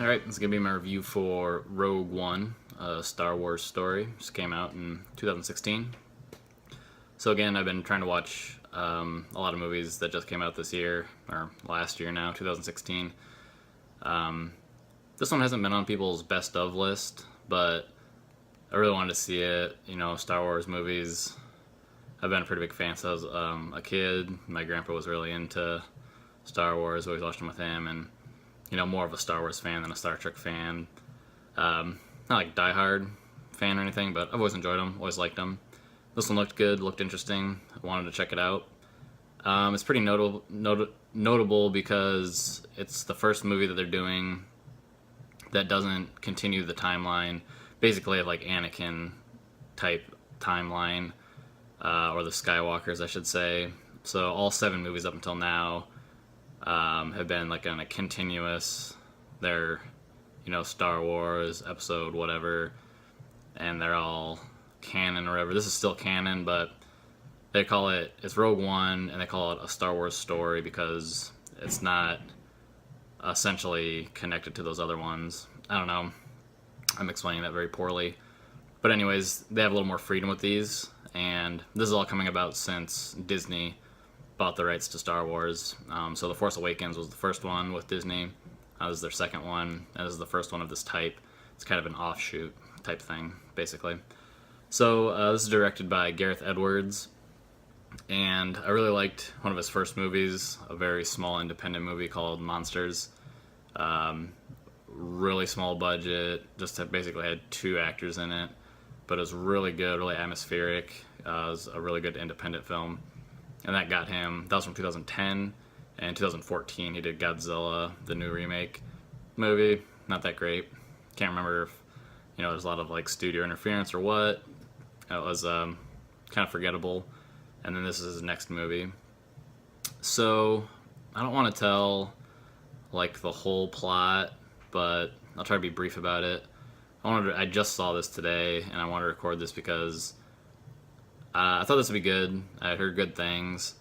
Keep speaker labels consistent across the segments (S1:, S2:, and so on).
S1: Alright, this is going to be my review for Rogue One, a Star Wars story. Just came out in 2016. So again, I've been trying to watch a lot of movies that just came out this year, or last year now, 2016. This one hasn't been on people's best of list, but I really wanted to see it. You know, Star Wars movies, I've been a pretty big fan since I was a kid. My grandpa was really into Star Wars, always watched them with him, and you know, more of a Star Wars fan than a Star Trek fan. Not like diehard fan or anything, but I've always enjoyed them, always liked them. This one looked good, looked interesting. I wanted to check it out. It's pretty notable because it's the first movie that they're doing that doesn't continue the timeline, basically like Anakin type timeline, or the Skywalkers, I should say. So all 7 movies up until now have been like on a continuous, they're, you know, Star Wars episode whatever, and they're all canon or whatever. This is still canon, but they call it's Rogue One, and they call it a Star Wars story because it's not essentially connected to those other ones. I don't know, I'm explaining that very poorly, but anyways, they have a little more freedom with these, and this is all coming about since Disney bought the rights to Star Wars. So The Force Awakens was the first one with Disney. This is their second one, and this is the first one of this type. It's kind of an offshoot type thing, basically. So this is directed by Gareth Edwards, and I really liked one of his first movies, a very small independent movie called Monsters. Really small budget, basically had 2 actors in it, but it was really good, really atmospheric. It was a really good independent film. And that got him, that was from 2010, and 2014 he did Godzilla, the new remake movie. Not that great. Can't remember if, you know, there's a lot of like studio interference or what. It was kind of forgettable. And then this is his next movie. So I don't want to tell like the whole plot, but I'll try to be brief about it. I just saw this today, and I wanted to record this because I thought this would be good. I heard good things,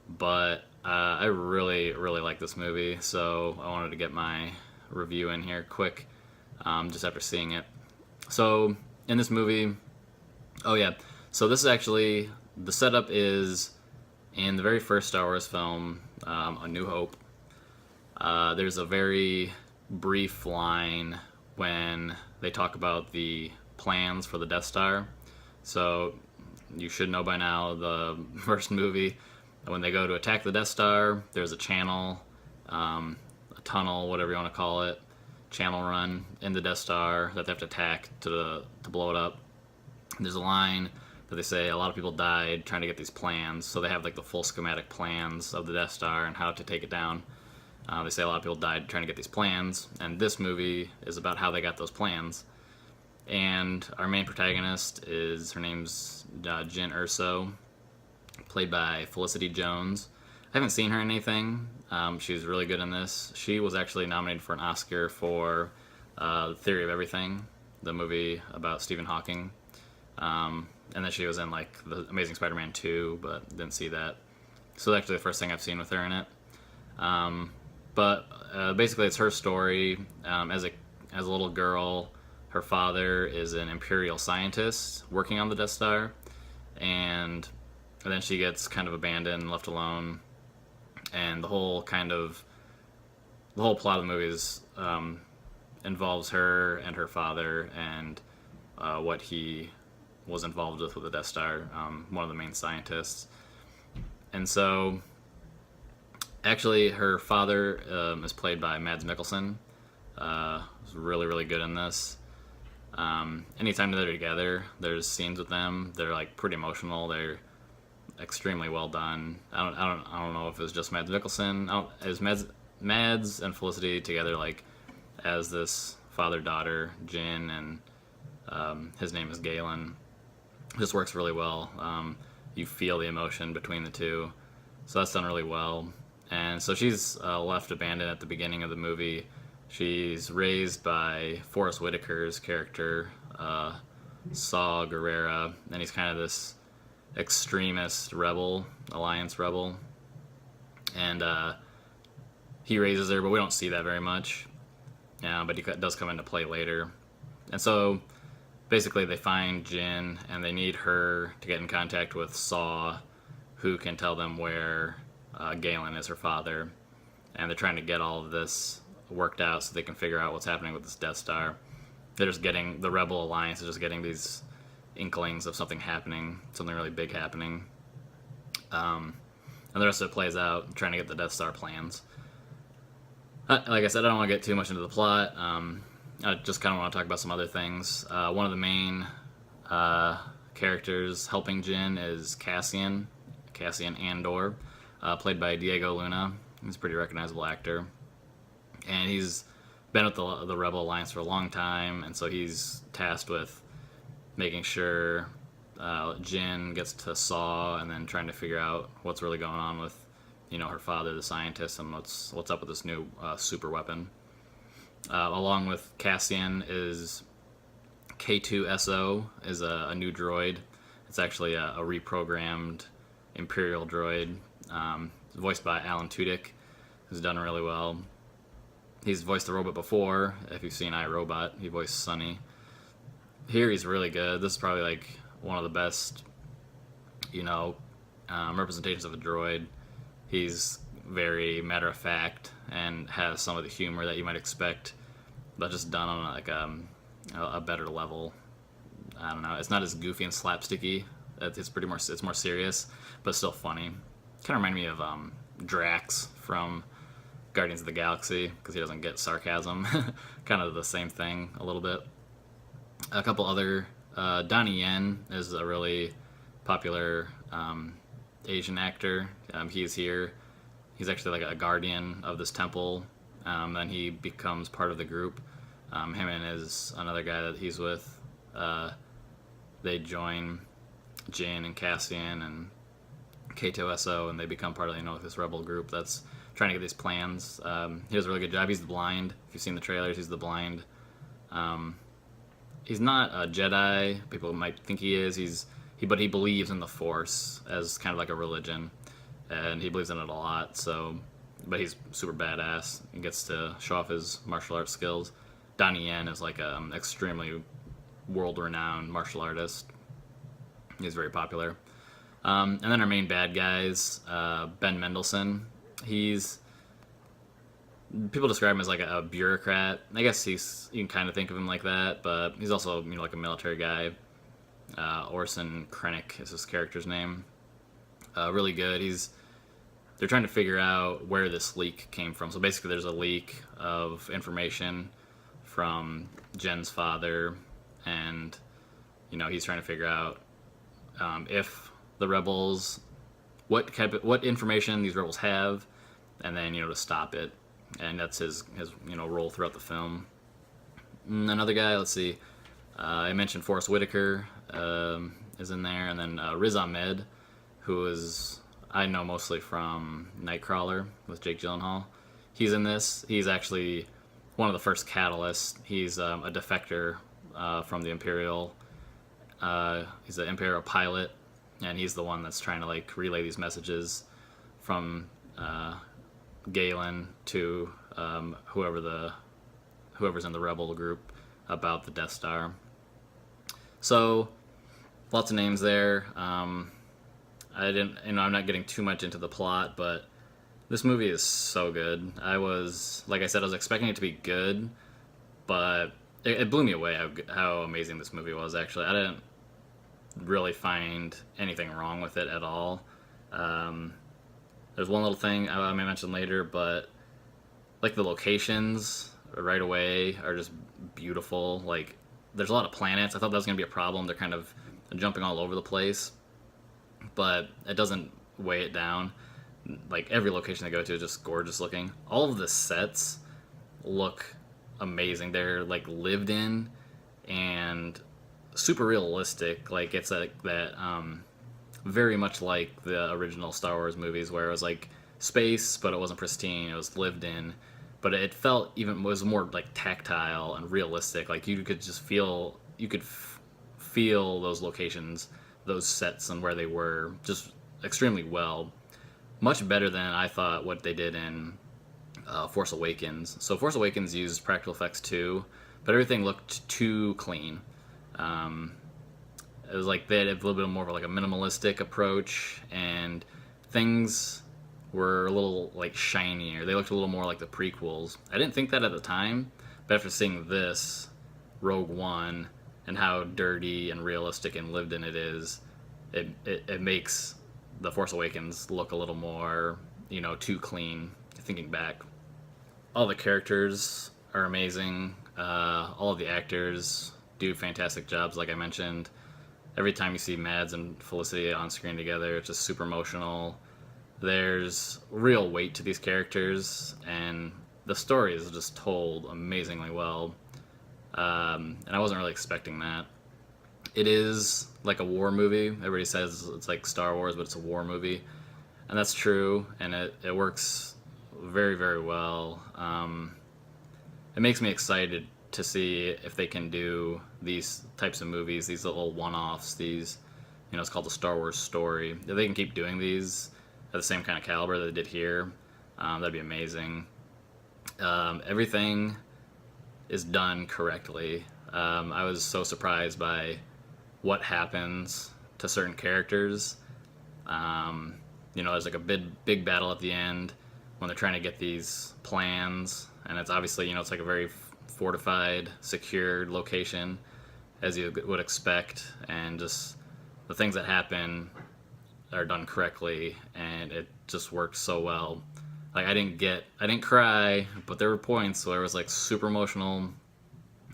S1: but I really, really like this movie, so I wanted to get my review in here quick, just after seeing it. So, in this movie, oh yeah, so this is actually, the setup is in the very first Star Wars film, A New Hope. There's a very brief line when they talk about the plans for the Death Star. So, you should know by now, the first movie, when they go to attack the Death Star, there's a channel, a tunnel, whatever you want to call it, channel run in the Death Star that they have to attack to blow it up. And there's a line that they say a lot of people died trying to get these plans, so they have like the full schematic plans of the Death Star and how to take it down. They say a lot of people died trying to get these plans, and this movie is about how they got those plans. And our main protagonist her name's Jyn Erso, played by Felicity Jones. I haven't seen her in anything. She's really good in this. She was actually nominated for an Oscar for Theory of Everything, the movie about Stephen Hawking. And then she was in like The Amazing Spider-Man 2, but didn't see that. So that's actually the first thing I've seen with her in it. But basically it's her story. As a little girl, her father is an Imperial scientist working on the Death Star, and then she gets kind of abandoned and left alone, and the whole plot of the movie involves her and her father and what he was involved with the Death Star, one of the main scientists. And so, actually, her father is played by Mads Mikkelsen. Was really, really good in this. Anytime they're together, there's scenes with them. They're like pretty emotional. They're extremely well done. I don't know if it was just Mads Mikkelsen. Is Mads and Felicity together like as this father-daughter, Jyn, and his name is Galen. This works really well. You feel the emotion between the two, so that's done really well. And so she's left abandoned at the beginning of the movie. She's raised by Forrest Whitaker's character, Saw Gerrera, and he's kind of this extremist rebel, alliance rebel. And he raises her, but we don't see that very much. but he does come into play later. And so basically they find Jin, and they need her to get in contact with Saw, who can tell them where Galen is, her father. And they're trying to get all of this worked out so they can figure out what's happening with this Death Star. They're just getting, the Rebel Alliance is just getting these inklings of something happening, something really big happening. And the rest of it plays out trying to get the Death Star plans. Like I said, I don't want to get too much into the plot. I just kind of want to talk about some other things. One of the main characters helping Jin is Cassian Andor, played by Diego Luna. He's a pretty recognizable actor. And he's been with the Rebel Alliance for a long time, and so he's tasked with making sure Jin gets to Saw, and then trying to figure out what's really going on with, her father, the scientist, and what's up with this new super weapon. Along with Cassian is K2SO, is a new droid. It's actually a reprogrammed Imperial droid, voiced by Alan Tudyk, who's done really well. He's voiced the robot before. If you've seen iRobot, he voiced Sonny. Here he's really good. This is probably like one of the best, representations of a droid. He's very matter of fact and has some of the humor that you might expect, but just done on like a better level. I don't know. It's not as goofy and slapsticky. It's more serious, but still funny. Kind of remind me of Drax from Guardians of the Galaxy, because he doesn't get sarcasm. Kind of the same thing a little bit. A couple other, Donnie Yen is a really popular Asian actor. He's here. He's actually like a guardian of this temple. Then he becomes part of the group. Him and another guy that he's with. They join Jin and Cassian and K2SO, and they become part of this rebel group that's trying to get these plans. He does a really good job. He's the blind. If you've seen the trailers, he's the blind. He's not a Jedi. People might think he is. But he believes in the Force as kind of like a religion, and he believes in it a lot. So, but he's super badass and gets to show off his martial arts skills. Donnie Yen is like an extremely world-renowned martial artist. He's very popular. And then our main bad guys, Ben Mendelsohn. People describe him as like a bureaucrat. I guess you can kind of think of him like that, but he's also like a military guy. Orson Krennic is his character's name. Really good. They're trying to figure out where this leak came from. So basically, there's a leak of information from Jen's father, and he's trying to figure out if the rebels, what information these rebels have, and then to stop it. And that's his role throughout the film. Another guy, let's see, I mentioned Forrest Whitaker is in there, and then Riz Ahmed, who I know mostly from Nightcrawler with Jake Gyllenhaal. He's in this. He's actually one of the first catalysts. He's a defector from the Imperial. He's an Imperial pilot, and he's the one that's trying to like relay these messages from Galen to whoever's in the rebel group about the Death Star. So lots of names there. I'm not getting too much into the plot, but this movie is so good. Like I said, I was expecting it to be good, but it blew me away how amazing this movie was. Actually, I didn't really find anything wrong with it at all. There's one little thing I may mention later, but like the locations right away are just beautiful. Like there's a lot of planets. I thought that was going to be a problem. They're kind of jumping all over the place, but it doesn't weigh it down. Like every location they go to is just gorgeous looking. All of the sets look amazing. They're like lived in and super realistic. Like it's like that very much like the original Star Wars movies, where it was like space, but it wasn't pristine. It was lived in, but it was more like tactile and realistic. Like you could feel those locations, those sets, and where they were just extremely well. Much better than I thought what they did in Force Awakens. So Force Awakens used practical effects too, but everything looked too clean. Um, it was like they had a little bit more of like a minimalistic approach, and things were a little like shinier. They looked a little more like the prequels. I didn't think that at the time, but after seeing this, Rogue One, and how dirty and realistic and lived in it is, it makes the Force Awakens look a little more, too clean. Thinking back, all the characters are amazing. All of the actors do fantastic jobs, like I mentioned. Every time you see Mads and Felicity on screen together, it's just super emotional. There's real weight to these characters, and the story is just told amazingly well. And I wasn't really expecting that. It is like a war movie. Everybody says it's like Star Wars, but it's a war movie. And that's true, and it works very, very well. It makes me excited to see if they can do these types of movies, these little one-offs, these, it's called the Star Wars story. If they can keep doing these at the same kind of caliber that they did here, that'd be amazing. Everything is done correctly. I was so surprised by what happens to certain characters. There's like a big battle at the end when they're trying to get these plans, and it's obviously, it's like a very fortified, secured location, as you would expect, and just the things that happen are done correctly, and it just worked so well. Like, I didn't cry, but there were points where it was like super emotional, and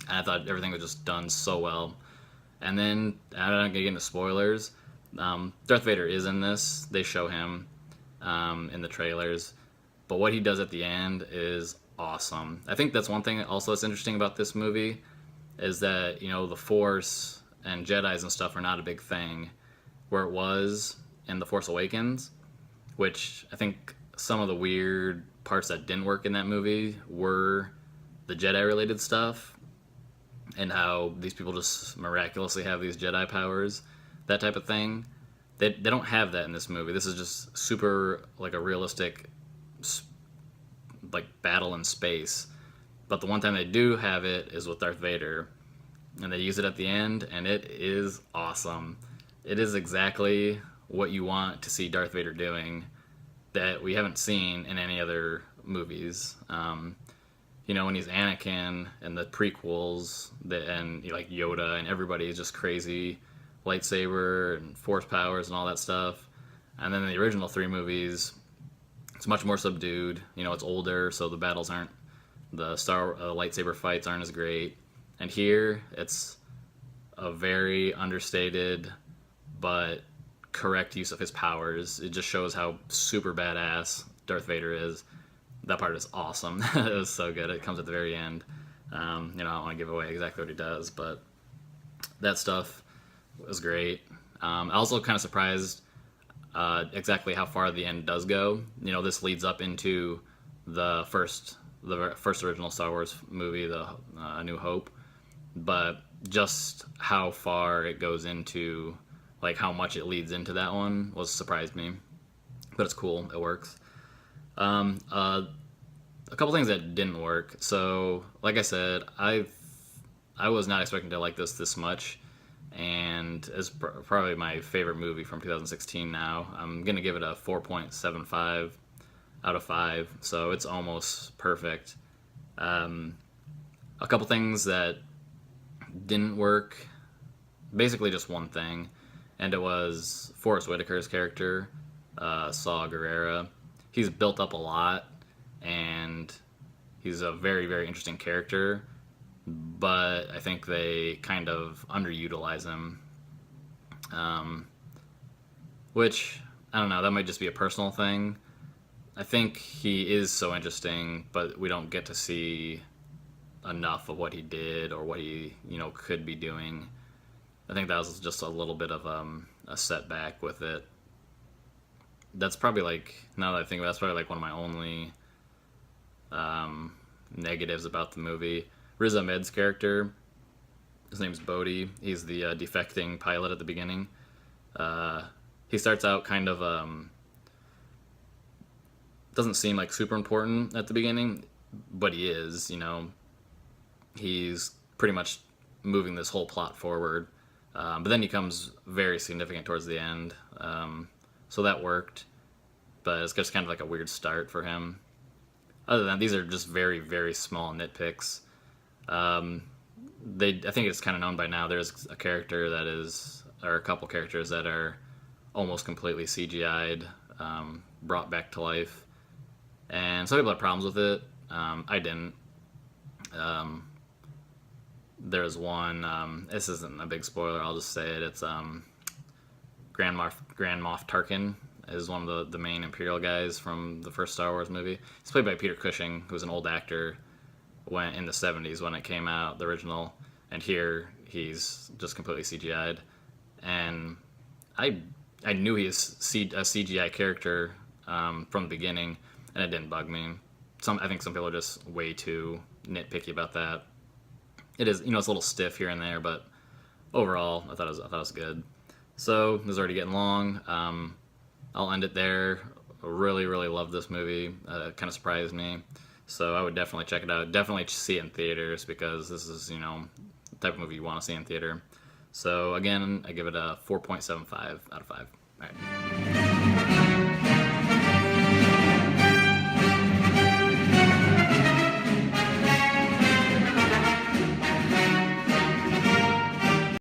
S1: I thought everything was just done so well. And then, I'm not gonna get into spoilers. Darth Vader is in this. They show him in the trailers, but what he does at the end is awesome. I think that's one thing also that's interesting about this movie, is that the Force and Jedis and stuff are not a big thing, where it was in The Force Awakens, which I think some of the weird parts that didn't work in that movie were the Jedi related stuff, and how these people just miraculously have these Jedi powers, that type of thing. They don't have that in this movie. This is just super like a realistic like battle in space. But the one time they do have it is with Darth Vader, and they use it at the end, and it is awesome. It is exactly what you want to see Darth Vader doing, that we haven't seen in any other movies. When he's Anakin and the prequels, and like Yoda and everybody is just crazy, lightsaber and force powers and all that stuff. And then in the original 3 movies, it's much more subdued. It's older, so the battles aren't, the lightsaber fights aren't as great. And here, it's a very understated but correct use of his powers. It just shows how super badass Darth Vader is. That part is awesome. It was so good. It comes at the very end. I don't want to give away exactly what he does, but that stuff was great. I also kind of surprised exactly how far the end does go. This leads up into the first original Star Wars movie, the A New Hope, but just how far it goes into, like how much it leads into that one, surprised me. But it's cool. It works. A couple things that didn't work. So, like I said, I was not expecting to like this much, and it's probably my favorite movie from 2016 now. I'm gonna give it a 4.75 out of 5, so it's almost perfect. A couple things that didn't work, basically just one thing, and it was Forrest Whitaker's character, Saw Gerrera. He's built up a lot, and he's a very, very interesting character, but I think they kind of underutilize him. Which, I don't know, that might just be a personal thing. I think he is so interesting, but we don't get to see enough of what he did or what he, could be doing. I think that was just a little bit of a setback with it. That's probably like, now that I think about it, that's probably like one of my only negatives about the movie. Riz Ahmed's character, his name's Bodhi. He's the defecting pilot at the beginning. He starts out kind of doesn't seem like super important at the beginning, but he is. He's pretty much moving this whole plot forward. But then he becomes very significant towards the end. So that worked. But it's just kind of like a weird start for him. Other than that, these are just very, very small nitpicks. I think it's kind of known by now. There's a character that is, or a couple characters that are almost completely CGI'd, brought back to life. And some people have problems with it. I didn't. There's one, this isn't a big spoiler, I'll just say it. It's Grand Moff Tarkin is one of the main Imperial guys from the first Star Wars movie. He's played by Peter Cushing, who was an old actor in the 70s when it came out, the original. And here he's just completely CGI'd. And I knew he was a CGI character from the beginning, and it didn't bug me. I think some people are just way too nitpicky about that. It is, it's a little stiff here and there, but overall, I thought it was good. So this is already getting long. I'll end it there. I really, really loved this movie. It kind of surprised me. So I would definitely check it out. Definitely see it in theaters, because this is, the type of movie you want to see in theater. So again, I give it a 4.75 out of 5. All right.